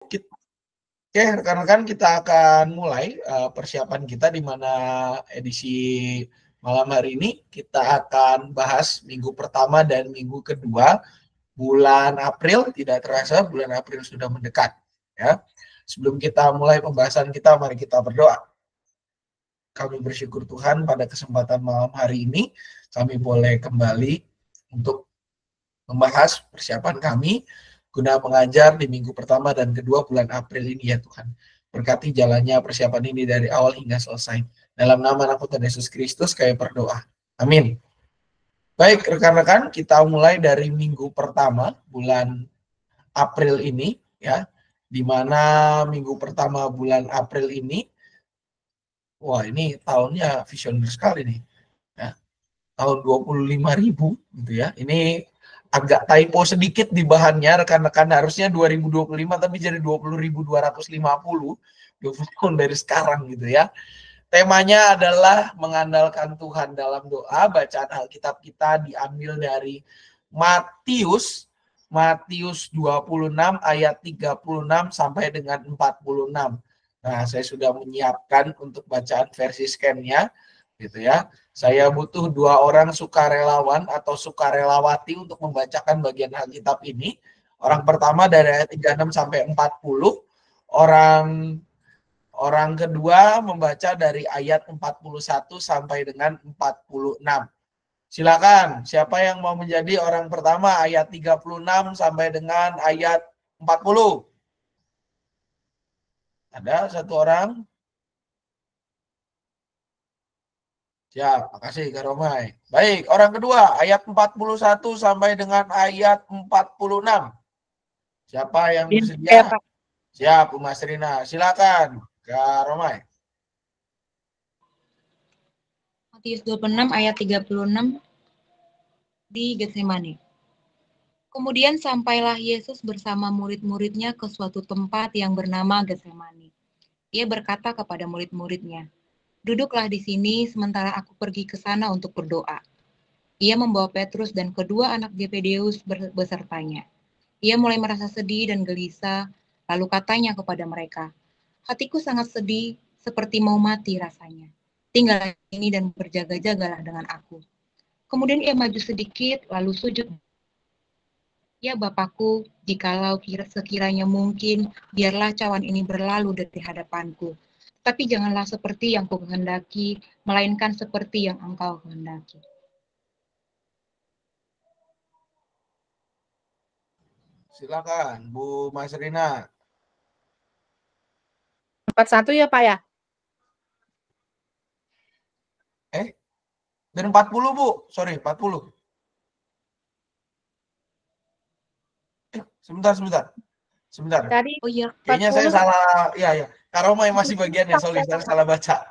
Oke, rekan-rekan, kita akan mulai persiapan kita di mana edisi malam hari ini kita akan bahas minggu pertama dan minggu kedua bulan April. Tidak terasa bulan April sudah mendekat, ya. Sebelum kita mulai pembahasan kita, mari kita berdoa. Kami bersyukur Tuhan pada kesempatan malam hari ini kami boleh kembali untuk membahas persiapan kami guna mengajar di minggu pertama dan kedua bulan April ini, ya Tuhan. Berkati jalannya persiapan ini dari awal hingga selesai. Dalam nama anak Tuhan Yesus Kristus kami berdoa. Amin. Baik, rekan-rekan, kita mulai dari minggu pertama bulan April ini, ya. Di mana minggu pertama bulan April ini, wah ini tahunnya visioner sekali nih. Ya, tahun 25.000 gitu ya. Ini agak typo sedikit di bahannya, rekan-rekan, harusnya 2025 tapi jadi 20.250, 20 tahun dari sekarang gitu ya. Temanya adalah mengandalkan Tuhan dalam doa. Bacaan Alkitab kita diambil dari Matius 26 ayat 36 sampai dengan 46. Nah, saya sudah menyiapkan untuk bacaan versi scan-nya gitu ya. Saya butuh 2 orang sukarelawan atau sukarelawati untuk membacakan bagian Alkitab ini. Orang pertama dari ayat 36 sampai 40, orang kedua membaca dari ayat 41 sampai dengan 46. Silakan, siapa yang mau menjadi orang pertama ayat 36 sampai dengan ayat 40? Ada satu orang? Siap, makasih Kak Romai. Baik, orang kedua ayat 41 sampai dengan ayat 46. Siapa yang bersedia? Siap, Bu Mas Rina. Silakan, Kak Romai. Matius 26 ayat 36 di Getsemani. Kemudian sampailah Yesus bersama murid-muridnya ke suatu tempat yang bernama Getsemani. Ia berkata kepada murid-muridnya, "Duduklah di sini sementara aku pergi ke sana untuk berdoa." Ia membawa Petrus dan kedua anak Zebedeus besertanya. Ia mulai merasa sedih dan gelisah, lalu katanya kepada mereka, "Hatiku sangat sedih, seperti mau mati rasanya. Tinggallah ini dan berjaga-jagalah dengan aku." Kemudian ia maju sedikit, lalu sujud. "Ya Bapakku, jikalau sekiranya mungkin, biarlah cawan ini berlalu dari hadapanku. Tapi janganlah seperti yang kukehendaki, melainkan seperti yang Engkau kehendaki." Silakan, Bu Mas Rina. 41 ya Pak ya? Dan 40 Bu, sorry 40. Sebentar. Tadi Oh iya, kayaknya saya salah, ya. Karomai masih bagiannya, sorry, saya salah baca.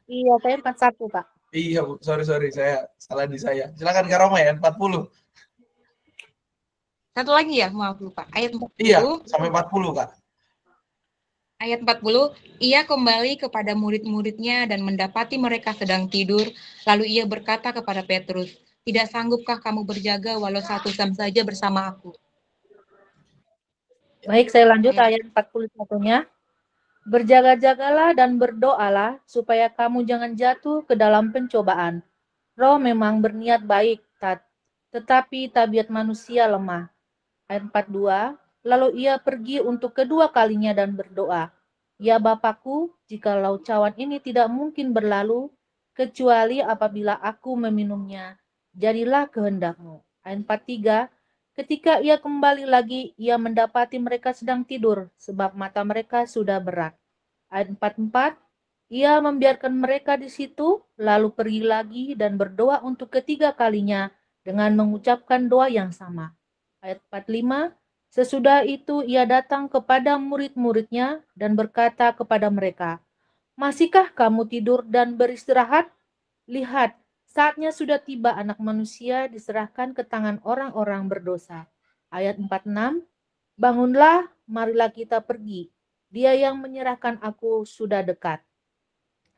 Iya, saya 41 Pak. Iya Bu, sorry, saya salah di saya. Silakan Karomai, 40. Satu lagi ya, maaf lupa. Ayat 40. Iya, sampai 40 Kak. Ayat 40, ia kembali kepada murid-muridnya dan mendapati mereka sedang tidur. Lalu ia berkata kepada Petrus, "Tidak sanggupkah kamu berjaga walau 1 jam saja bersama aku?" Baik, saya lanjut ayat 41-nya. "Berjaga-jagalah dan berdoalah supaya kamu jangan jatuh ke dalam pencobaan. Roh memang berniat baik, tetapi tabiat manusia lemah." Ayat 42, lalu ia pergi untuk kedua kalinya dan berdoa, "Ya Bapakku, jikalau cawan ini tidak mungkin berlalu, kecuali apabila aku meminumnya, jadilah kehendak-Mu." Ayat 43, ketika ia kembali lagi, ia mendapati mereka sedang tidur, sebab mata mereka sudah berat. Ayat 44, ia membiarkan mereka di situ, lalu pergi lagi dan berdoa untuk ketiga kalinya dengan mengucapkan doa yang sama. Ayat 45, sesudah itu ia datang kepada murid-muridnya dan berkata kepada mereka, "Masihkah kamu tidur dan beristirahat? Lihat, saatnya sudah tiba Anak Manusia diserahkan ke tangan orang-orang berdosa." Ayat 46, "Bangunlah, marilah kita pergi. Dia yang menyerahkan aku sudah dekat."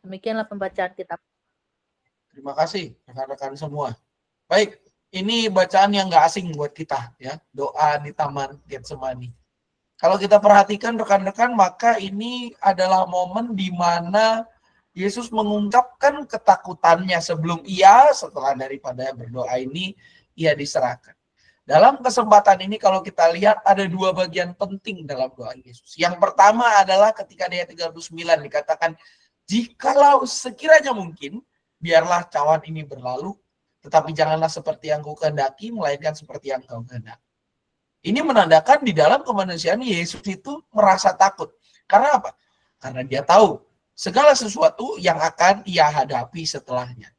Demikianlah pembacaan kitab. Terima kasih rekan-rekan semua. Baik, ini bacaan yang nggak asing buat kita ya. Doa di Taman Getsemani. Kalau kita perhatikan rekan-rekan, maka ini adalah momen di mana Yesus mengungkapkan ketakutannya sebelum setelah daripada berdoa ini, ia diserahkan. Dalam kesempatan ini kalau kita lihat ada dua bagian penting dalam doa Yesus. Yang pertama adalah ketika di ayat 39 dikatakan, jikalau sekiranya mungkin, biarlah cawan ini berlalu, tetapi janganlah seperti yang kau kehendaki, melainkan seperti yang kau kehendaki. Ini menandakan di dalam kemanusiaan Yesus itu merasa takut. Karena apa? Karena dia tahu segala sesuatu yang akan ia hadapi setelahnya.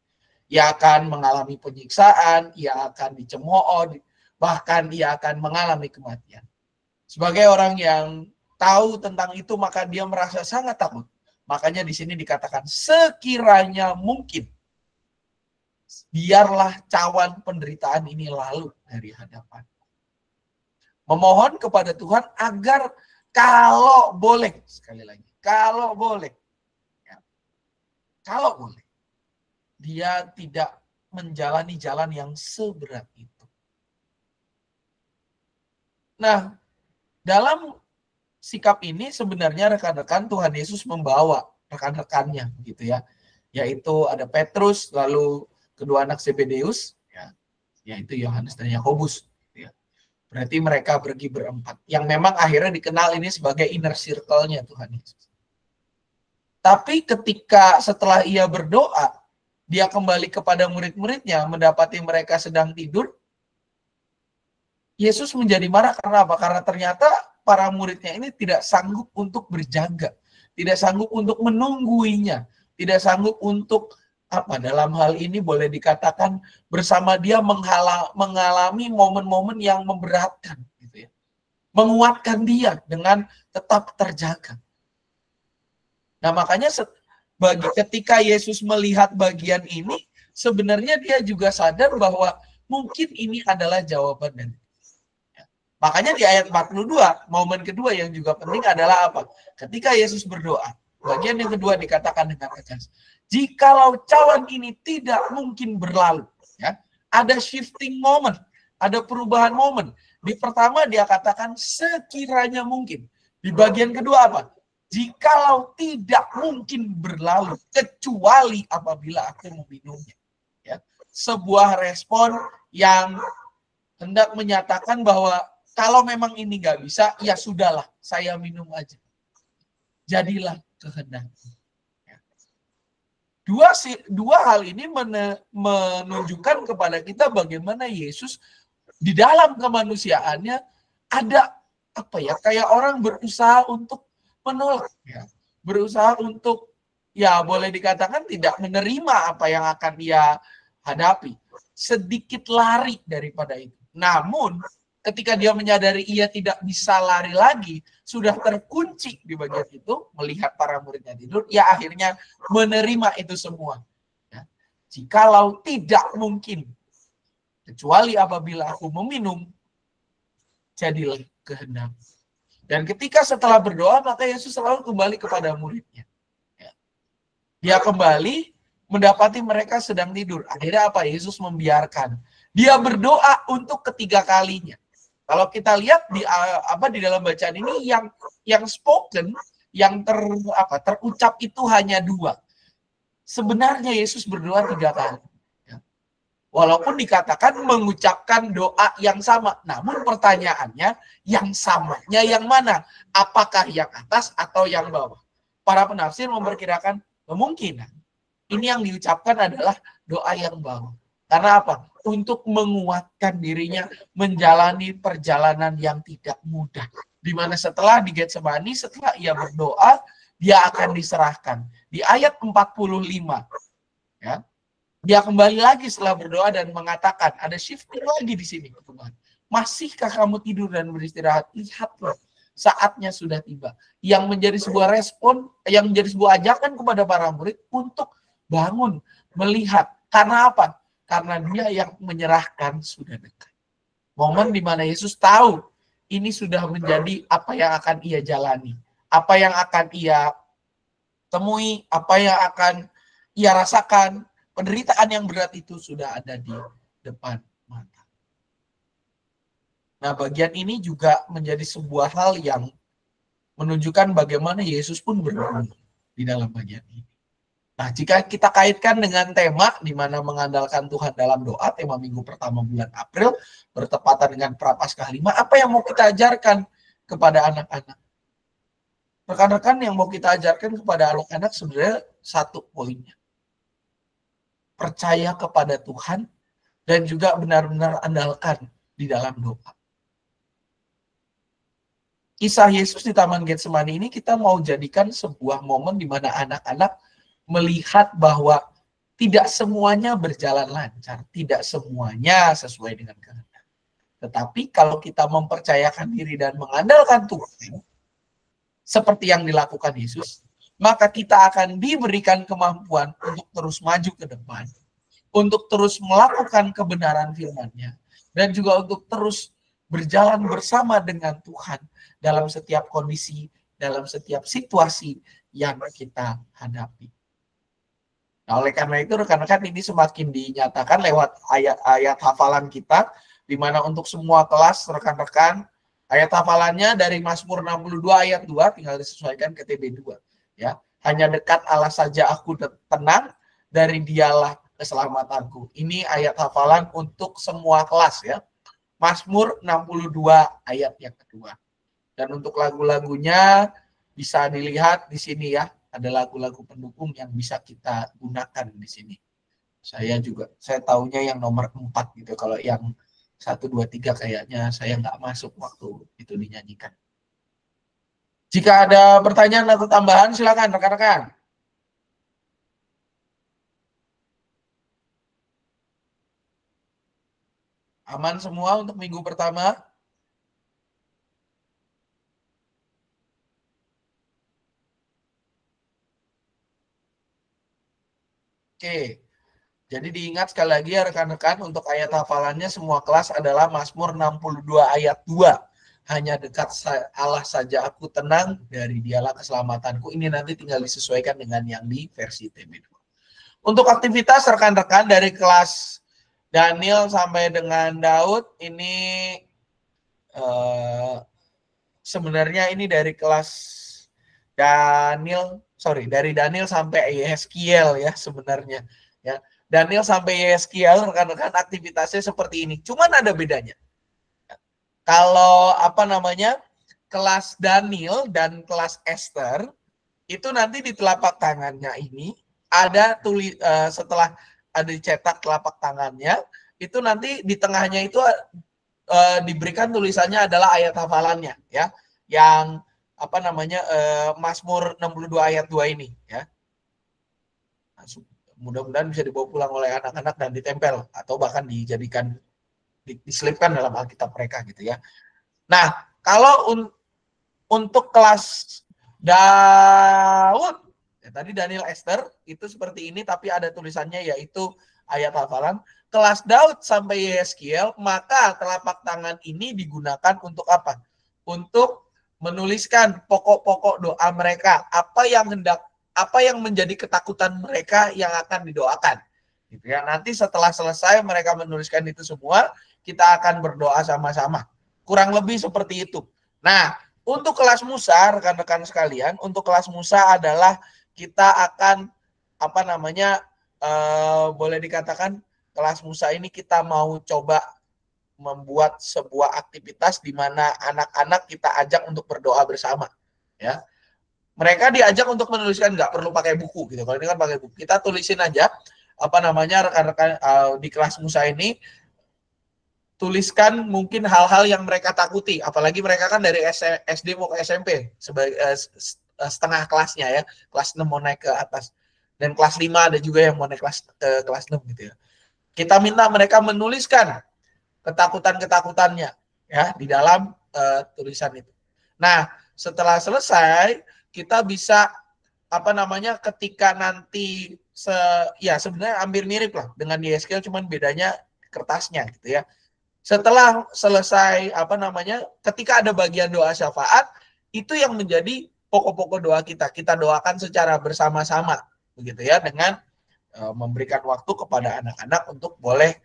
Ia akan mengalami penyiksaan, ia akan dicemooh, bahkan ia akan mengalami kematian. Sebagai orang yang tahu tentang itu, maka dia merasa sangat takut. Makanya di sini dikatakan, sekiranya mungkin, biarlah cawan penderitaan ini lalu dari hadapan. Memohon kepada Tuhan agar kalau boleh, sekali lagi, kalau boleh, ya, kalau boleh, dia tidak menjalani jalan yang seberat itu. Nah, dalam sikap ini sebenarnya rekan-rekan Tuhan Yesus membawa rekan-rekannya, gitu ya, yaitu ada Petrus, lalu kedua anak Zebedeus, ya, yaitu Yohanes dan Yakobus. Berarti mereka pergi berempat. Yang memang akhirnya dikenal ini sebagai inner circle-nya Tuhan Yesus. Tapi ketika setelah ia berdoa, dia kembali kepada murid-muridnya, mendapati mereka sedang tidur, Yesus menjadi marah karena apa? Karena ternyata para muridnya ini tidak sanggup untuk berjaga. Tidak sanggup untuk menungguinya. Tidak sanggup untuk dalam hal ini boleh dikatakan bersama dia mengalami momen-momen yang memberatkan, gitu ya. Menguatkan dia dengan tetap terjaga. Nah, makanya ketika Yesus melihat bagian ini, sebenarnya dia juga sadar bahwa mungkin ini adalah jawaban dari Dia. Makanya di ayat 42, momen kedua yang juga penting adalah apa? Ketika Yesus berdoa, bagian yang kedua dikatakan dengan tegas, jikalau cawan ini tidak mungkin berlalu, ya, ada shifting moment, ada perubahan momen. Di pertama dia katakan sekiranya mungkin. Di bagian kedua apa? Jikalau tidak mungkin berlalu, kecuali apabila aku meminumnya. Ya, sebuah respon yang hendak menyatakan bahwa kalau memang ini nggak bisa, ya sudahlah, saya minum aja. Jadilah kehendakmu. Dua hal ini menunjukkan kepada kita bagaimana Yesus di dalam kemanusiaannya ada kayak orang berusaha untuk menolak, ya, berusaha untuk boleh dikatakan tidak menerima apa yang akan ia hadapi, sedikit lari daripada itu. Namun ketika dia menyadari ia tidak bisa lari lagi, sudah terkunci di bagian itu, melihat para muridnya tidur, ia akhirnya menerima itu semua. Ya. Jikalau tidak mungkin, kecuali apabila aku meminum, jadilah kehendak. Dan ketika setelah berdoa, maka Yesus selalu kembali kepada muridnya. Ya. Dia kembali mendapati mereka sedang tidur. Akhirnya apa? Yesus membiarkan. Dia berdoa untuk ketiga kalinya. Kalau kita lihat di dalam bacaan ini yang spoken, yang terucap itu hanya 2. Sebenarnya Yesus berdoa 3 kali. Ya. Walaupun dikatakan mengucapkan doa yang sama, namun pertanyaannya yang samanya yang mana? Apakah yang atas atau yang bawah? Para penafsir memperkirakan kemungkinan ini yang diucapkan adalah doa yang bawah. Karena apa? Untuk menguatkan dirinya menjalani perjalanan yang tidak mudah. Di mana setelah di Getsemani, setelah ia berdoa, dia akan diserahkan. Di ayat 45, ya, dia kembali lagi setelah berdoa dan mengatakan, ada shifting lagi di sini. Masihkah kamu tidur dan beristirahat? Lihatlah, saatnya sudah tiba. Yang menjadi sebuah respon, yang menjadi sebuah ajakan kepada para murid untuk bangun, melihat. Karena apa? Karena dia yang menyerahkan sudah dekat. Momen di mana Yesus tahu ini sudah menjadi apa yang akan ia jalani, apa yang akan ia temui, apa yang akan ia rasakan. Penderitaan yang berat itu sudah ada di depan mata. Nah, bagian ini juga menjadi sebuah hal yang menunjukkan bagaimana Yesus pun berdoa di dalam bagian ini. Nah, jika kita kaitkan dengan tema di mana mengandalkan Tuhan dalam doa, tema minggu pertama bulan April, bertepatan dengan Prapaskah 5, apa yang mau kita ajarkan kepada anak-anak? Rekan-rekan, yang mau kita ajarkan kepada anak-anak sebenarnya satu poinnya. Percaya kepada Tuhan dan juga benar-benar andalkan di dalam doa. Kisah Yesus di Taman Getsemani ini kita mau jadikan sebuah momen di mana anak-anak melihat bahwa tidak semuanya berjalan lancar, tidak semuanya sesuai dengan kehendak. Tetapi kalau kita mempercayakan diri dan mengandalkan Tuhan, seperti yang dilakukan Yesus, maka kita akan diberikan kemampuan untuk terus maju ke depan, untuk terus melakukan kebenaran firman-Nya, dan juga untuk terus berjalan bersama dengan Tuhan dalam setiap kondisi, dalam setiap situasi yang kita hadapi. Nah, oleh karena itu rekan-rekan, ini semakin dinyatakan lewat ayat-ayat hafalan kita, di mana untuk semua kelas rekan-rekan, ayat hafalannya dari Mazmur 62 ayat 2, tinggal disesuaikan ke TB2. Ya, hanya dekat Allah saja aku tenang, dari Dialah keselamatanku. Ini ayat hafalan untuk semua kelas ya. Mazmur 62 ayat yang kedua. Dan untuk lagu-lagunya bisa dilihat di sini ya. Ada lagu-lagu pendukung yang bisa kita gunakan di sini. Saya tahunya yang nomor 4 gitu. Kalau yang 1, 2, 3 kayaknya saya nggak masuk waktu itu dinyanyikan. Jika ada pertanyaan atau tambahan, silakan rekan-rekan. Aman semua untuk minggu pertama? Oke. Jadi diingat sekali lagi ya rekan-rekan, untuk ayat hafalannya semua kelas adalah Mazmur 62 ayat 2. Hanya dekat Allah saja aku tenang, dari Dialah keselamatanku. Ini nanti tinggal disesuaikan dengan yang di versi TB2. Untuk aktivitas rekan-rekan dari kelas Daniel sampai dengan Daud, ini sebenarnya ini dari kelas dari Daniel sampai Yeskiel ya sebenarnya. Ya. Daniel sampai Yeskiel rekan-rekan aktivitasnya seperti ini. Cuman ada bedanya. Kalau kelas Daniel dan kelas Esther itu nanti di telapak tangannya ini ada setelah ada dicetak telapak tangannya, itu nanti di tengahnya itu diberikan tulisannya adalah ayat hafalannya ya. Yang Mazmur 62 ayat 2 ini ya. Mudah-mudahan bisa dibawa pulang oleh anak-anak dan ditempel atau bahkan dijadikan diselipkan dalam Alkitab mereka gitu ya. Nah, kalau untuk kelas Daud ya, tadi Daniel Esther itu seperti ini tapi ada tulisannya yaitu ayat hafalan. Kelas Daud sampai Yeskiel, maka telapak tangan ini digunakan untuk apa? Untuk menuliskan pokok-pokok doa mereka, apa yang menjadi ketakutan mereka yang akan didoakan. Gitu ya. Nanti setelah selesai mereka menuliskan itu semua, kita akan berdoa sama-sama. Kurang lebih seperti itu. Nah, untuk kelas Musa, rekan-rekan sekalian, untuk kelas Musa adalah kita akan boleh dikatakan kelas Musa ini kita mau coba membuat sebuah aktivitas di mana anak-anak kita ajak untuk berdoa bersama ya. Mereka diajak untuk menuliskan, nggak perlu pakai buku gitu. Kalau ini kan pakai buku, kita tulisin aja rekan-rekan di kelas Musa ini, tuliskan mungkin hal-hal yang mereka takuti, apalagi mereka kan dari SD mau ke SMP sebagai setengah kelasnya ya, kelas 6 mau naik ke atas, dan kelas 5 ada juga yang mau naik kelas 6 gitu ya. Kita minta mereka menuliskan ketakutan-ketakutannya ya di dalam tulisan itu. Nah, setelah selesai kita bisa ketika nanti sebenarnya hampir mirip lah dengan Yeskiel, cuman bedanya kertasnya gitu ya. Setelah selesai ketika ada bagian doa syafaat, itu yang menjadi pokok-pokok doa kita. Kita doakan secara bersama-sama begitu ya, dengan memberikan waktu kepada anak-anak untuk boleh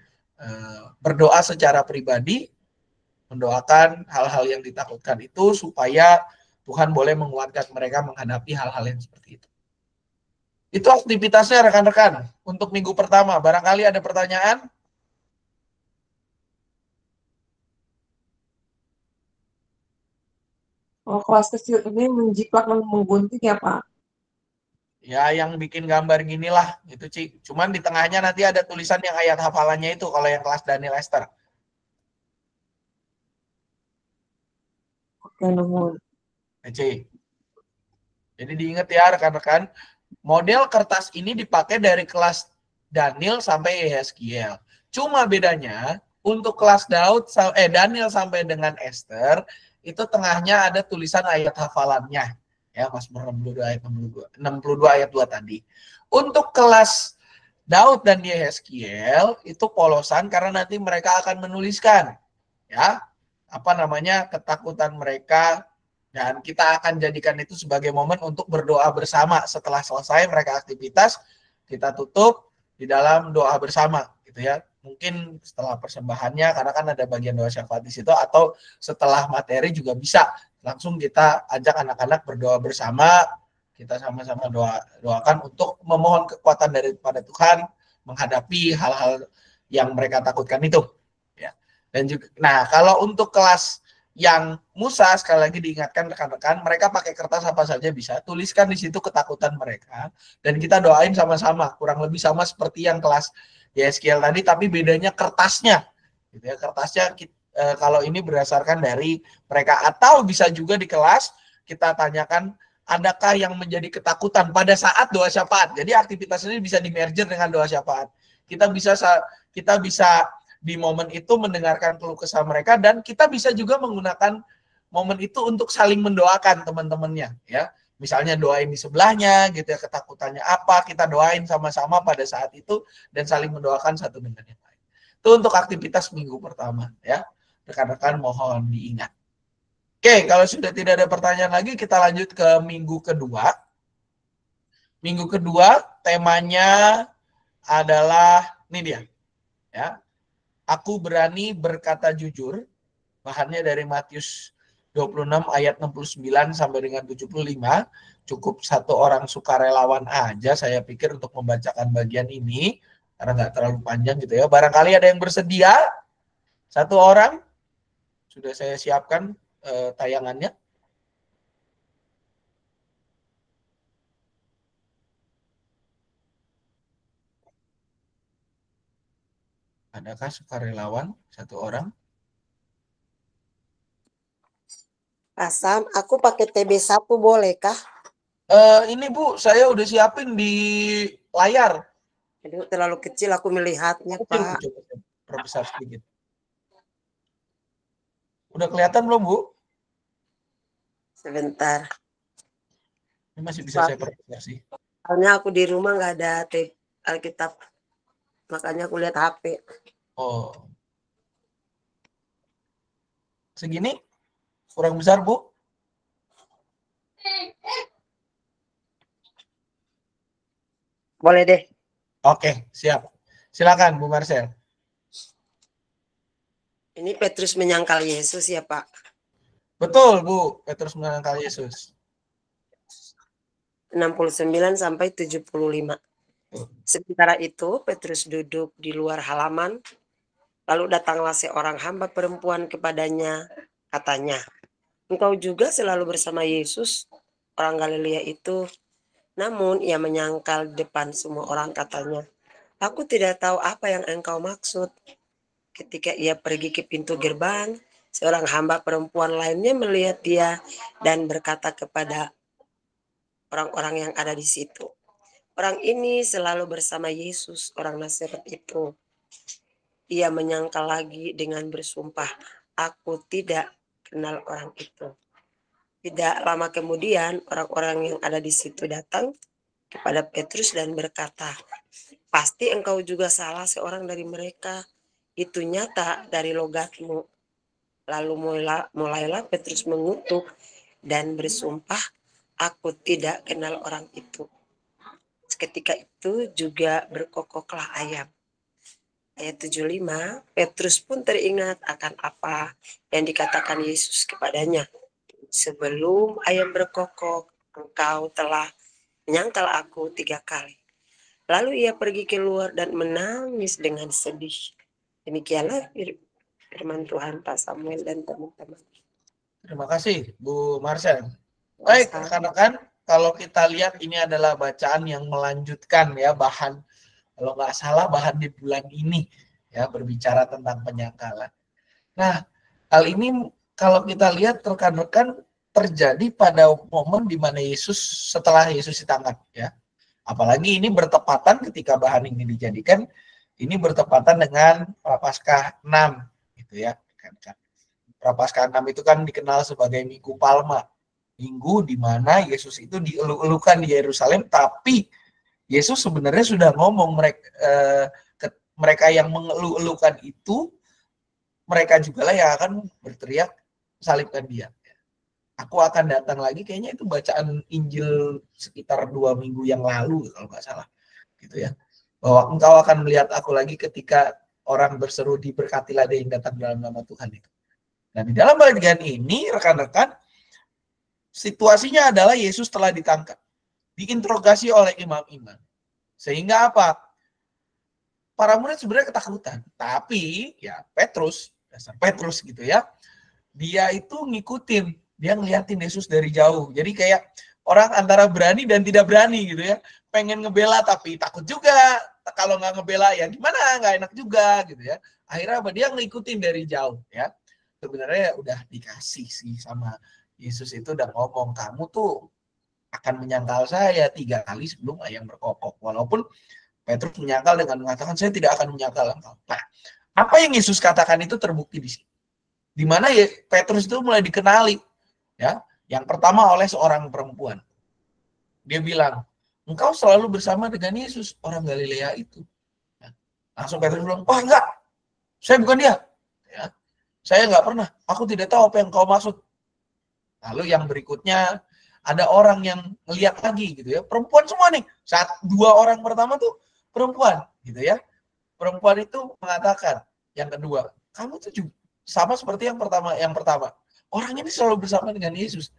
berdoa secara pribadi mendoakan hal-hal yang ditakutkan itu supaya Tuhan boleh menguatkan mereka menghadapi hal-hal yang seperti itu. Itu aktivitasnya rekan-rekan untuk minggu pertama. Barangkali ada pertanyaan? Oh, kelas kecil ini menjiplak dan menggunting ya, Pak? Ya, yang bikin gambar ginilah itu, Ci. Cuman di tengahnya nanti ada tulisan yang ayat hafalannya itu kalau yang kelas Daniel Esther. Oke, nuhun. Ci. Jadi diingat ya rekan-rekan, model kertas ini dipakai dari kelas Daniel sampai Yeskiel. Cuma bedanya untuk kelas Daniel sampai dengan Esther itu tengahnya ada tulisan ayat hafalannya. Ya, Mazmur 62 ayat 62 ayat 2 tadi. Untuk kelas Daud dan Yeskiel itu polosan karena nanti mereka akan menuliskan ya ketakutan mereka, dan kita akan jadikan itu sebagai momen untuk berdoa bersama. Setelah selesai mereka aktivitas, kita tutup di dalam doa bersama gitu ya. Mungkin setelah persembahannya karena kan ada bagian doa syafaat di situ, atau setelah materi juga bisa langsung kita ajak anak-anak berdoa bersama. Kita sama-sama doakan untuk memohon kekuatan daripada Tuhan menghadapi hal-hal yang mereka takutkan itu. Ya. Dan juga, nah kalau untuk kelas yang Musa, sekali lagi diingatkan rekan-rekan, mereka pakai kertas apa saja bisa, tuliskan di situ ketakutan mereka, dan kita doain sama-sama, kurang lebih sama seperti yang kelas Yeskiel tadi, tapi bedanya kertasnya, gitu ya. Kertasnya kalau ini berdasarkan dari mereka, atau bisa juga di kelas kita tanyakan, adakah yang menjadi ketakutan pada saat doa syafaat. Jadi aktivitas ini bisa di-merger dengan doa syafaat. Kita bisa di momen itu mendengarkan keluh kesah mereka, dan kita bisa juga menggunakan momen itu untuk saling mendoakan teman-temannya ya. Misalnya doain di sebelahnya gitu ya, ketakutannya apa, kita doain sama-sama pada saat itu dan saling mendoakan satu dengan yang lain. Itu untuk aktivitas minggu pertama ya. Rekan-rekan mohon diingat. Oke, kalau sudah tidak ada pertanyaan lagi, kita lanjut ke minggu kedua. Minggu kedua temanya adalah ini dia ya. Aku berani berkata jujur. Bahannya dari Matius 26 ayat 69 sampai dengan 75. Cukup satu orang sukarelawan aja saya pikir untuk membacakan bagian ini karena nggak terlalu panjang gitu ya. Barangkali ada yang bersedia? Satu orang? Sudah saya siapkan tayangannya. Adakah sukarelawan satu orang? Asam, aku pakai TB1 boleh kah? Ini Bu, saya udah siapin di layar. Jadi terlalu kecil aku melihatnya, Pak. Coba perbesar sedikit. Udah kelihatan belum Bu? Sebentar. Ini masih bisa saya perbesar sih. Soalnya aku di rumah nggak ada Alkitab, makanya aku lihat HP. Oh, segini? Kurang besar Bu? Boleh deh. Oke, siap. Silakan Bu Marcel. Ini Petrus menyangkal Yesus ya Pak? Betul Bu, Petrus menyangkal Yesus. 69 sampai 75. Sementara itu Petrus duduk di luar halaman, lalu datanglah seorang hamba perempuan kepadanya, katanya, engkau juga selalu bersama Yesus, orang Galilea itu. Namun ia menyangkal di depan semua orang, katanya, aku tidak tahu apa yang engkau maksud. Ketika ia pergi ke pintu gerbang, seorang hamba perempuan lainnya melihat dia dan berkata kepada orang-orang yang ada di situ, orang ini selalu bersama Yesus, orang Nazaret itu. Ia menyangkal lagi dengan bersumpah, aku tidak kenal orang itu. Tidak lama kemudian, orang-orang yang ada di situ datang kepada Petrus dan berkata, pasti engkau juga salah seorang dari mereka. Itu nyata dari logatmu. Lalu mulailah Petrus mengutuk dan bersumpah, aku tidak kenal orang itu. Ketika itu juga berkokoklah ayam. Ayat 75, Petrus pun teringat akan apa yang dikatakan Yesus kepadanya. Sebelum ayam berkokok, engkau telah menyangkal aku 3 kali. Lalu ia pergi keluar dan menangis dengan sedih. Demikianlah firman Tuhan, Pak Samuel dan teman-teman. Terima kasih, Bu Marcel. Baik, rekan-rekan, kalau kita lihat ini adalah bacaan yang melanjutkan ya bahan, kalau nggak salah bahan di bulan ini ya, berbicara tentang penyangkalan. Nah, hal ini kalau kita lihat rekan-rekan terjadi pada momen di mana Yesus, setelah Yesus ditangkap ya. Apalagi ini bertepatan ketika bahan ini dijadikan, ini bertepatan dengan Prapaskah 6 gitu ya. Prapaskah 6 itu kan dikenal sebagai Minggu Palma. Minggu di mana Yesus itu dieluk-elukan di Yerusalem, tapi Yesus sebenarnya sudah ngomong mereka yang mengeluh-elukan itu, mereka juga lah yang akan berteriak, salibkan dia. Aku akan datang lagi, kayaknya itu bacaan Injil sekitar 2 minggu yang lalu kalau nggak salah, gitu ya. Bahwa engkau akan melihat aku lagi ketika orang berseru, diberkatilah dia yang datang dalam nama Tuhan itu. Nah, di dalam bagian ini rekan-rekan, situasinya adalah Yesus telah ditangkap, diinterogasi oleh imam-imam. Sehingga apa? Para murid sebenarnya ketakutan, tapi ya Petrus, dasar Petrus gitu ya, dia itu ngikutin, dia ngeliatin Yesus dari jauh. Jadi kayak orang antara berani dan tidak berani gitu ya, pengen ngebela tapi takut juga, kalau nggak ngebela ya gimana, nggak enak juga gitu ya. Akhirnya apa? Dia ngikutin dari jauh ya. Sebenarnya udah dikasih sih sama Yesus, itu udah ngomong, kamu tuh akan menyangkal saya 3 kali sebelum ayam berkokok. Walaupun Petrus menyangkal dengan mengatakan, saya tidak akan menyangkal engkau. Nah, apa yang Yesus katakan itu terbukti di sini. Di mana ya Petrus itu mulai dikenali, ya. Yang pertama oleh seorang perempuan. Dia bilang, engkau selalu bersama dengan Yesus, orang Galilea itu. Ya. Langsung Petrus bilang, wah enggak, saya bukan dia. Ya. Saya enggak pernah, aku tidak tahu apa yang kau maksud. Lalu yang berikutnya, ada orang yang ngeliat lagi gitu ya, perempuan semua nih. 2 orang pertama tuh perempuan gitu ya. Perempuan itu mengatakan, yang kedua, kamu tuh juga sama seperti yang pertama. Orang ini selalu bersama dengan Yesus.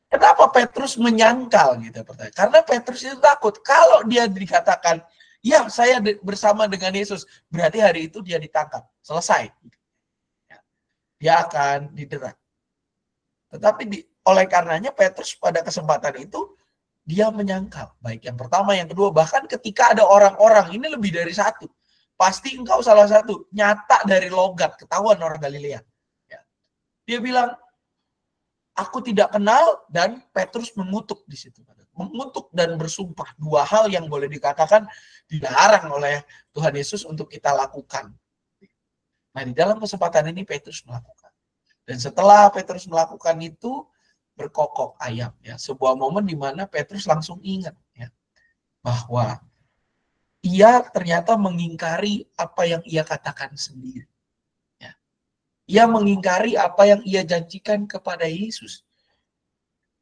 Kenapa Petrus menyangkal gitu pertanyaan? Karena Petrus itu takut kalau dia dikatakan, ya saya bersama dengan Yesus, berarti hari itu dia ditangkap, selesai. Dia akan didera. Tetapi oleh karenanya Petrus pada kesempatan itu dia menyangkal, baik yang pertama, yang kedua, bahkan ketika ada orang-orang, ini lebih dari satu, pasti engkau salah satu, nyata dari logat, ketahuan orang Galilea. Ya. Dia bilang, aku tidak kenal, dan Petrus mengutuk di situ. Mengutuk dan bersumpah, 2 hal yang boleh dikatakan dilarang oleh Tuhan Yesus untuk kita lakukan. Nah, di dalam kesempatan ini Petrus melakukan. Dan setelah Petrus melakukan itu, berkokok ayam ya, sebuah momen di mana Petrus langsung ingat ya bahwa ia ternyata mengingkari apa yang ia katakan sendiri ya. Ia mengingkari apa yang ia janjikan kepada Yesus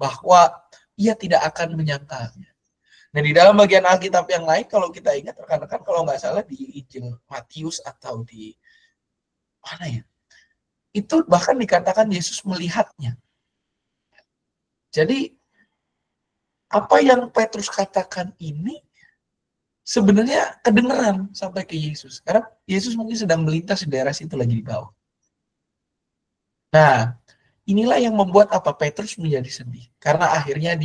bahwa ia tidak akan menyangkalnya. Nah, di dalam bagian Alkitab yang lain, kalau kita ingat rekan-rekan, kalau nggak salah di Injil Matius atau di mana ya, itu bahkan dikatakan Yesus melihatnya. Jadi, apa yang Petrus katakan ini sebenarnya kedengeran sampai ke Yesus. Karena Yesus mungkin sedang melintas di daerah situ lagi di bawah. Nah, inilah yang membuat apa Petrus menjadi sedih. Karena akhirnya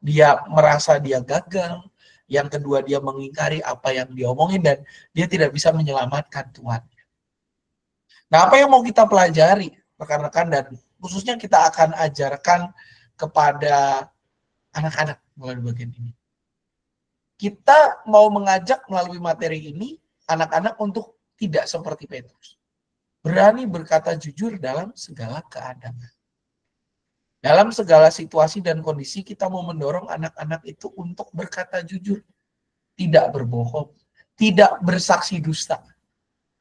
dia merasa dia gagal. Yang kedua, dia mengingkari apa yang diomongin dan dia tidak bisa menyelamatkan Tuhan. Nah, apa yang mau kita pelajari, rekan-rekan, dan khususnya kita akan ajarkan kepada anak-anak melalui bagian ini. Kita mau mengajak melalui materi ini anak-anak untuk tidak seperti Petrus. Berani berkata jujur dalam segala keadaan. Dalam segala situasi dan kondisi kita mau mendorong anak-anak itu untuk berkata jujur. Tidak berbohong. Tidak bersaksi dusta.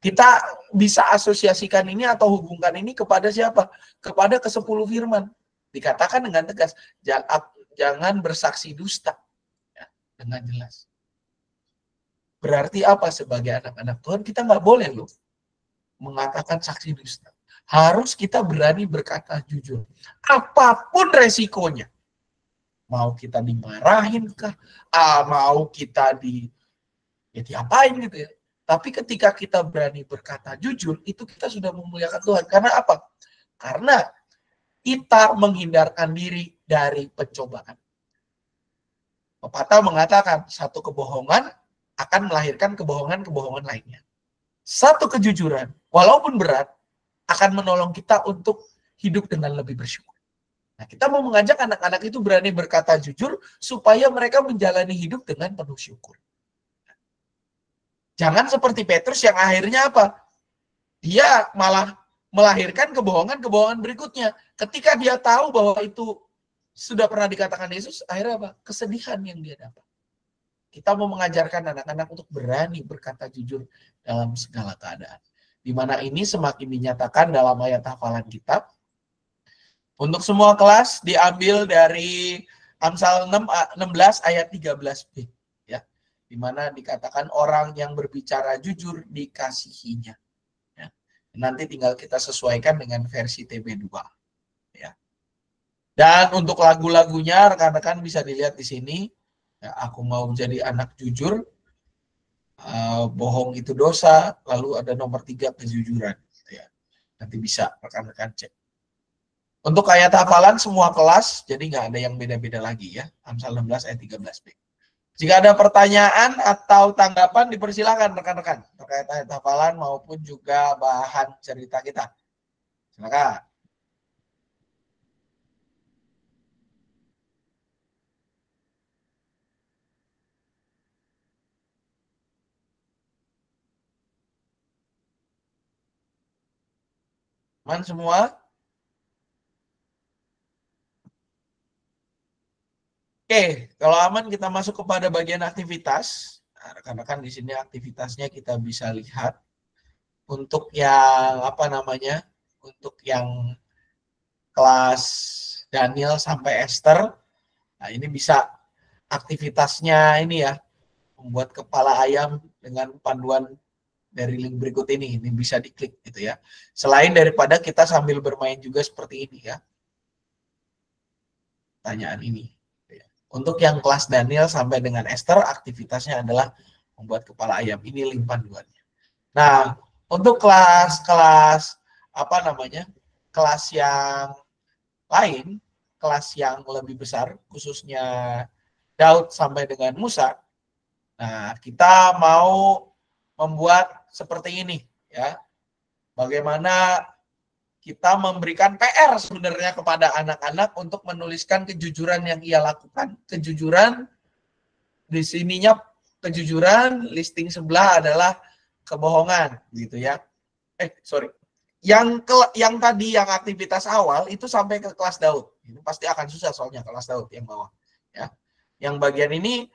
Kita bisa asosiasikan ini atau hubungkan ini kepada siapa? Kepada ke-10 firman. Dikatakan dengan tegas, jangan bersaksi dusta. Ya, dengan jelas. Berarti apa sebagai anak-anak Tuhan? Kita nggak boleh loh mengatakan saksi dusta. Harus kita berani berkata jujur. Apapun resikonya. Mau kita dimarahin kah? Mau kita diapain gitu ya. Tapi ketika kita berani berkata jujur, itu kita sudah memuliakan Tuhan. Karena apa? Karena kita menghindarkan diri dari pencobaan. Pepatah mengatakan, satu kebohongan akan melahirkan kebohongan-kebohongan lainnya. Satu kejujuran, walaupun berat, akan menolong kita untuk hidup dengan lebih bersyukur. Nah, kita mau mengajak anak-anak itu berani berkata jujur, supaya mereka menjalani hidup dengan penuh syukur. Jangan seperti Petrus yang akhirnya apa? Dia malah melahirkan kebohongan-kebohongan berikutnya. Ketika dia tahu bahwa itu sudah pernah dikatakan Yesus, akhirnya apa? Kesedihan yang dia dapat. Kita mau mengajarkan anak-anak untuk berani berkata jujur dalam segala keadaan. Di mana ini semakin dinyatakan dalam ayat hafalan kita. Untuk semua kelas diambil dari Amsal 16 ayat 13b. Ya, di mana dikatakan orang yang berbicara jujur dikasihinya. Ya. Nanti tinggal kita sesuaikan dengan versi TB2. Ya. Dan untuk lagu-lagunya rekan-rekan bisa dilihat di sini. Ya, aku mau menjadi anak jujur, bohong itu dosa, lalu ada nomor 3 kejujuran. Ya, nanti bisa rekan-rekan cek. Untuk ayat hafalan semua kelas, jadi nggak ada yang beda-beda lagi ya. Amsal 16 ayat 13b. Jika ada pertanyaan atau tanggapan dipersilakan rekan-rekan terkait ayat hafalan maupun juga bahan cerita kita. Silakan. Aman semua? Oke, kalau aman kita masuk kepada bagian aktivitas. Nah, rekan-rekan di sini aktivitasnya kita bisa lihat. Untuk yang apa namanya? Untuk yang kelas Daniel sampai Esther, nah ini bisa aktivitasnya ini ya, membuat kepala ayam dengan panduan dari link berikut ini bisa diklik gitu ya. Selain daripada kita sambil bermain juga seperti ini ya. Pertanyaan ini. Untuk yang kelas Daniel sampai dengan Esther, aktivitasnya adalah membuat kepala ayam. Ini link panduannya. Nah, untuk kelas apa namanya? Kelas yang lain, kelas yang lebih besar, khususnya Daud sampai dengan Musa. Nah, kita mau membuat seperti ini ya. Bagaimana kita memberikan PR sebenarnya kepada anak-anak untuk menuliskan kejujuran yang ia lakukan. Kejujuran di sininya kejujuran, listing sebelah adalah kebohongan gitu ya. Sorry. Yang tadi yang aktivitas awal itu sampai ke kelas Daud. Ini pasti akan susah soalnya kelas Daud yang bawah ya. Yang bagian ini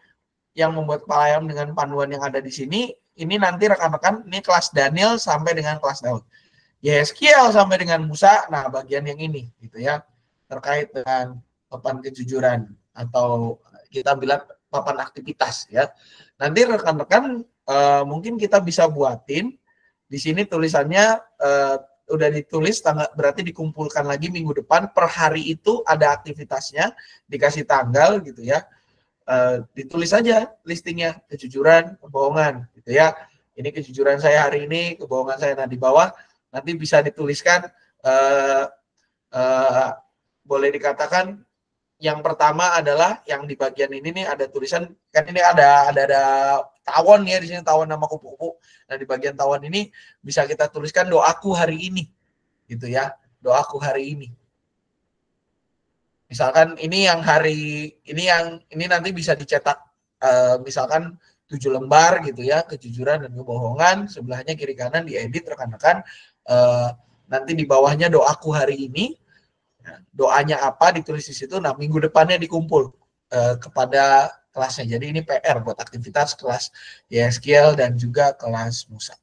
yang membuat kepala ayam dengan panduan yang ada di sini, ini nanti rekan-rekan ini kelas Daniel sampai dengan kelas Daud. Yeskiel sampai dengan Musa, nah bagian yang ini gitu ya, terkait dengan papan kejujuran atau kita bilang papan aktivitas ya. Nanti rekan-rekan mungkin kita bisa buatin di sini tulisannya udah ditulis, berarti dikumpulkan lagi minggu depan per hari itu ada aktivitasnya, dikasih tanggal gitu ya. Ditulis aja listingnya kejujuran, kebohongan gitu ya. Ini kejujuran saya hari ini, kebohongan saya. Nah di bawah nanti bisa dituliskan boleh dikatakan yang pertama adalah yang di bagian ini nih ada tulisan, kan ini ada tawon ya di sini, tawon nama kupu-kupu. Nah di bagian tawon ini bisa kita tuliskan doaku hari ini gitu ya, doaku hari ini. Misalkan ini yang hari ini nanti bisa dicetak misalkan 7 lembar gitu ya, kejujuran dan kebohongan, sebelahnya kiri kanan diedit rekan-rekan, nanti di bawahnya doaku hari ini, doanya apa ditulis di situ. Nah minggu depannya dikumpul kepada kelasnya. Jadi ini PR buat aktivitas kelas YSQL dan juga kelas Musa.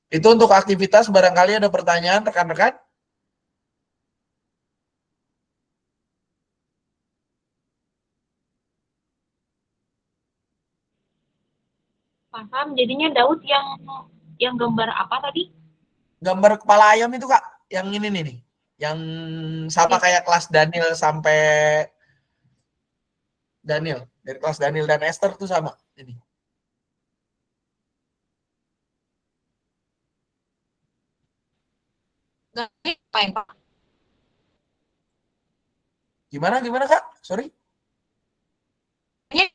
Itu untuk aktivitas. Barangkali ada pertanyaan rekan-rekan? Paham, jadinya Daud yang gambar apa tadi? Gambar kepala ayam itu Kak, yang ini nih. Yang sama kayak kelas Daniel sampai Daniel. Dari kelas Daniel dan Esther tuh sama ini. Nggak ngapain, Pak? Gimana Kak? Sorry. Kayaknya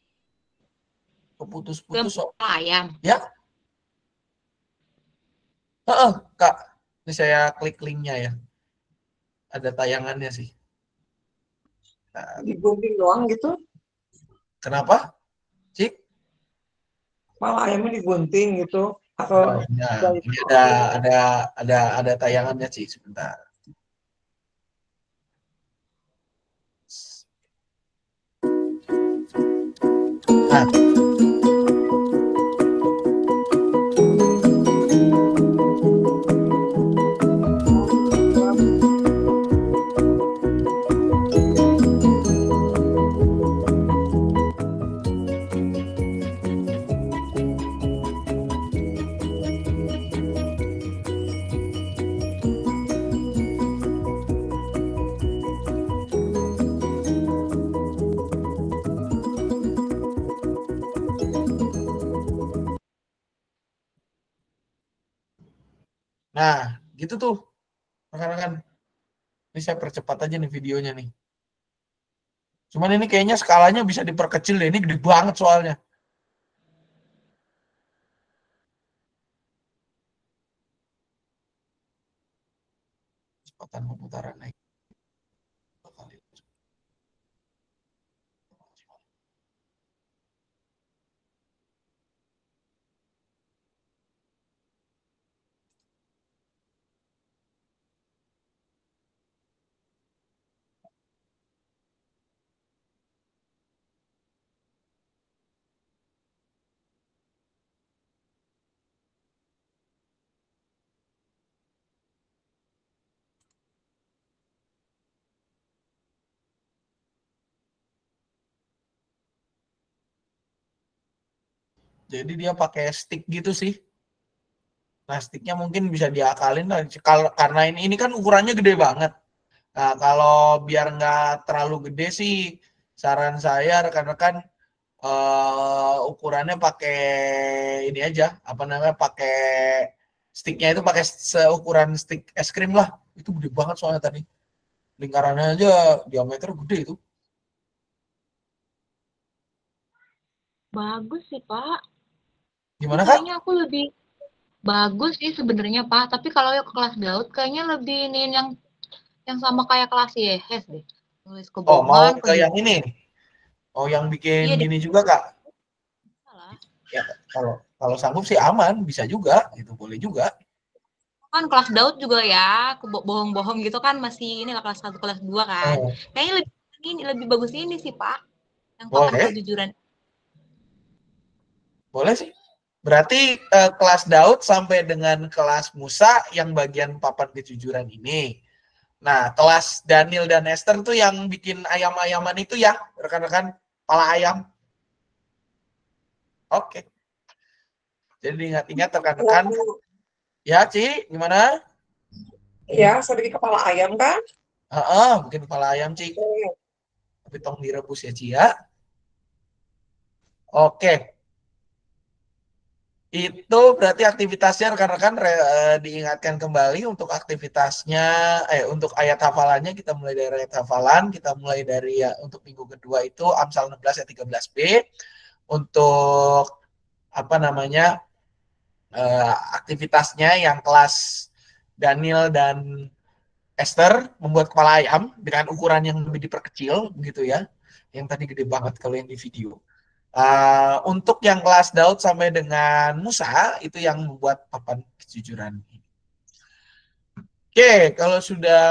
Keputus-putus gambar kepala ayam. Ya. Kak. Ini saya klik linknya ya. Ada tayangannya sih. Nah, Digunting doang gitu. kenapa? Cik? Malah ayamnya digunting gitu. Atau Nah, dari ini ada tayangannya sih sebentar. Nah, Nah, gitu tuh. Rekan-rekan. Ini saya percepat aja nih videonya nih. Cuman ini kayaknya skalanya bisa diperkecil deh. Ini gede banget soalnya. Kecepatan pemutaran naik. Jadi dia pakai stick gitu sih. Nah, sticknya mungkin bisa diakalin lah. Karena ini kan ukurannya gede banget. Nah, kalau biar nggak terlalu gede sih, saran saya rekan-rekan ukurannya pakai ini aja, apa namanya, pakai sticknya itu pakai seukuran stick es krim lah. Itu gede banget soalnya tadi. Lingkarannya aja diameter gede itu. Bagus sih, Pak. Gimana Kak? Kayaknya aku lebih bagus sih sebenarnya, Pak. Tapi kalau yang kelas Daud kayaknya lebih ini yang sama kayak kelas Yehes deh. Nulis Oh, mau kebohongan, ke yang ini? Oh, yang bikin Iya, gini juga Kak? salah. Ya, kalau sanggup sih aman, bisa juga, itu boleh juga. Kan kelas Daud juga ya, bohong-bohong gitu kan masih inilah kelas 1 kelas 2 kan. Oh, Kayaknya lebih bagus ini sih, Pak. Yang papan boleh, kejujuran. boleh sih. Berarti kelas Daud sampai dengan kelas Musa yang bagian papan kejujuran ini. Nah, kelas Daniel dan Esther tuh yang bikin ayam-ayaman itu ya, rekan-rekan, kepala ayam. Oke. Jadi ingat-ingat rekan-rekan. Ya, Ci, gimana? ya, sedikit kepala ayam kan? Bikin kepala ayam, Ci. Tapi tong direbus ya, Ci ya. Oke. Itu berarti aktivitasnya rekan-rekan diingatkan kembali untuk aktivitasnya, untuk ayat hafalannya kita mulai dari ayat hafalan, kita mulai dari ya, untuk minggu kedua itu Amsal 16 ayat 13b. Untuk apa namanya, aktivitasnya yang kelas Daniel dan Esther membuat kepala ayam dengan ukuran yang lebih diperkecil begitu ya. Yang tadi gede banget kalau yang di video. Untuk yang kelas Daud sampai dengan Musa itu yang membuat papan kejujuran. Oke, kalau sudah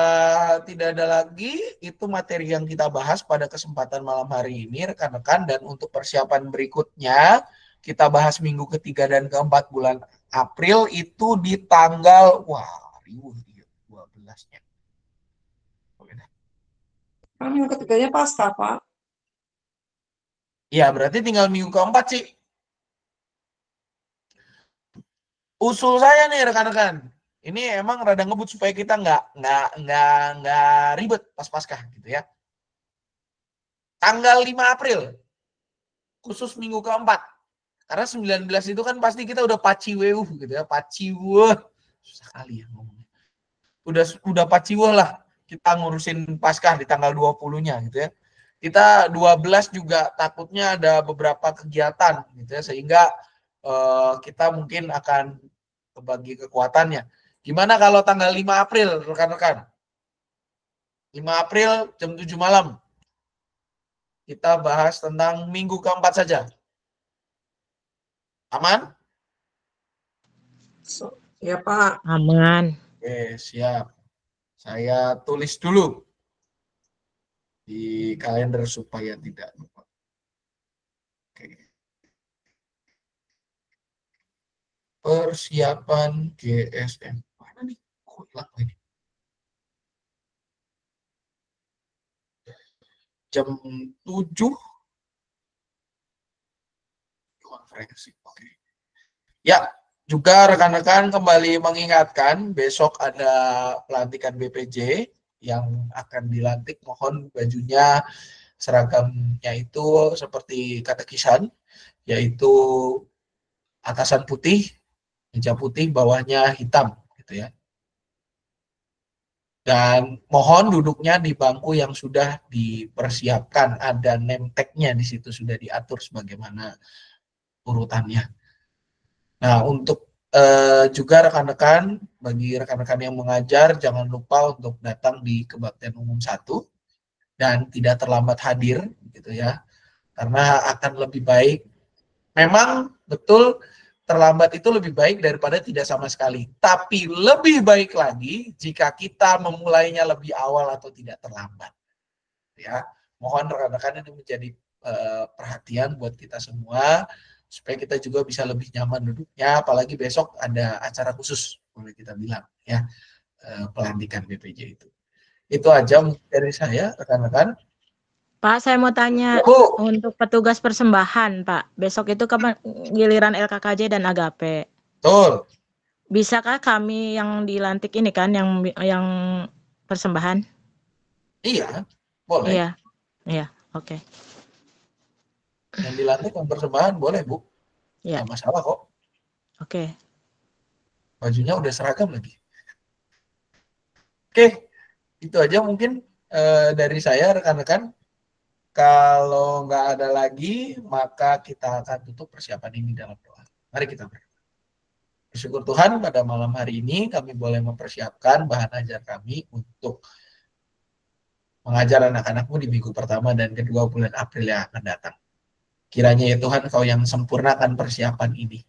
tidak ada lagi, itu materi yang kita bahas pada kesempatan malam hari ini, rekan-rekan. Dan untuk persiapan berikutnya, kita bahas minggu ketiga dan keempat bulan April itu di tanggal, 12-nya. Kan yang ketiganya pasca, Pak. Ya, berarti tinggal minggu keempat sih. Usul saya nih rekan-rekan, ini emang rada ngebut supaya kita nggak ribet pas Paskah gitu ya. Tanggal 5 April, khusus minggu keempat. Karena 19 itu kan pasti kita udah paciweuh gitu ya, paciweuh. Susah kali ya ngomongnya. Udah paciweuh lah kita ngurusin Paskah di tanggal 20-nya gitu ya. Kita 12 juga takutnya ada beberapa kegiatan gitu ya, sehingga kita mungkin akan kebagi kekuatannya. Gimana kalau tanggal 5 April rekan-rekan? 5 April jam 7 malam. Kita bahas tentang minggu keempat saja. Aman? Ya, Pak. Aman. Oke, siap. Saya tulis dulu di kalender supaya tidak lupa. Oke. Persiapan GSM. Mana nih? Kok hilang ini? Jam 7 konferensi. Oke. Ya, juga rekan-rekan kembali mengingatkan besok ada pelantikan BPJ yang akan dilantik. Mohon bajunya, seragamnya itu seperti katekisan, yaitu atasan putih, meja putih, bawahnya hitam gitu ya. Dan mohon duduknya di bangku yang sudah dipersiapkan, ada name tag-nya di situ, sudah diatur sebagaimana urutannya. Nah, untuk juga rekan-rekan, bagi rekan-rekan yang mengajar, jangan lupa untuk datang di Kebaktian Umum 1 dan tidak terlambat hadir, gitu ya, karena akan lebih baik. Memang betul terlambat itu lebih baik daripada tidak sama sekali, tapi lebih baik lagi jika kita memulainya lebih awal atau tidak terlambat. Ya, mohon rekan-rekan ini menjadi perhatian buat kita semua, supaya kita juga bisa lebih nyaman duduknya, apalagi besok ada acara khusus, boleh kita bilang ya, pelantikan BPJ itu. Itu aja dari saya, rekan-rekan. Pak, saya mau tanya Bu, untuk petugas persembahan, Pak. Besok itu kapan giliran LKKJ dan Agape? betul. Bisakah kami yang dilantik ini kan, yang persembahan? Iya, boleh. Iya, iya, oke. Yang dilantik yang persembahan boleh, Bu. Iya, Nggak masalah kok. oke. Bajunya udah seragam lagi. Oke, itu aja mungkin dari saya, rekan-rekan. Kalau nggak ada lagi, maka kita akan tutup persiapan ini dalam doa. Mari kita berdoa. Bersyukur Tuhan, pada malam hari ini kami boleh mempersiapkan bahan ajar kami untuk mengajar anak-anakmu di minggu pertama dan kedua bulan April yang akan datang. Kiranya ya Tuhan, Kau yang sempurnakan persiapan ini.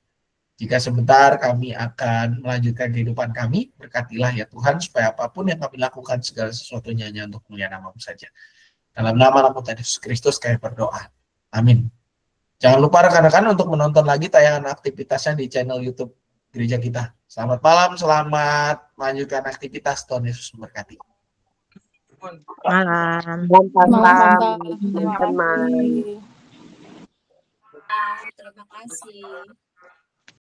Jika sebentar kami akan melanjutkan kehidupan kami, berkatilah ya Tuhan, supaya apapun yang kami lakukan, segala sesuatunya hanya untuk mulia nama-Mu saja. Dalam nama Tuhan Yesus Kristus kami berdoa. Amin. Jangan lupa rekan-rekan untuk menonton lagi tayangan aktivitasnya di channel YouTube gereja kita. Selamat malam, selamat melanjutkan aktivitas. Tuhan Yesus memberkati. Malam. Teman-teman. Terima kasih.